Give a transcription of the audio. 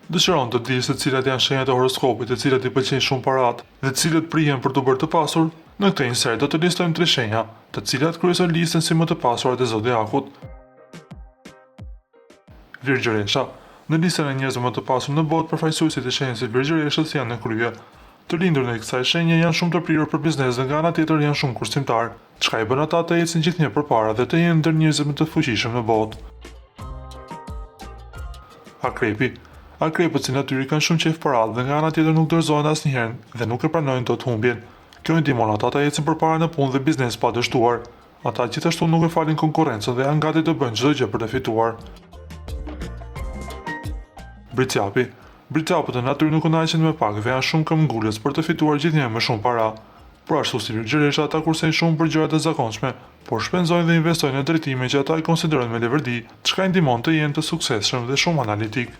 Dëshiron të di se cilat janë shenjat e horoskopit e cilat i pëlqejnë shumë parat dhe cilat prihen për të bërë të pasur. Në këtë insert do të listojmë 3 shenja, të cilat kryesoj listen si më të pasurat e zodiakut. Virgjëresha. Në listën e njerëzve më të pasur në botë, përfaqësuesit e shenjës së Virgjëreshës janë në krye. Të lindur në kësaj shenje janë shumë të prirur për biznes dhe nga ana tjetër janë shumë kursimtar, çka i bën ata të ecin gjithnjë përpara dhe të jenë ndër njerëzit më të fuqishëm në botë. Akrepi. Akrepët si natyri kanë shumë qejf paradë dhe nga ana tjetër nuk dorëzohen asnjëherë dhe nuk e pranojnë dot humbjen. Kjo i ndihmon ata të ecin përpara në punë dhe biznes pa dështuar. Ata gjithashtu nuk e falin konkurrencën dhe janë gati të bëjnë çdo gjë për të fituar. Bricjapi. Bricjapët e natyrë nuk kënaqen me pak dhe janë shumë këmbgulës për të fituar gjithnjë më shumë para. Por ashtu si Virgjëresha, ata kursejnë shumë për gjërat e zakonshme, por shpenzojnë dhe investojnë në drejtime që ata i konsiderojnë me leverdi, çka i ndihmon të jenë të suksesshëm dhe shumë analitik.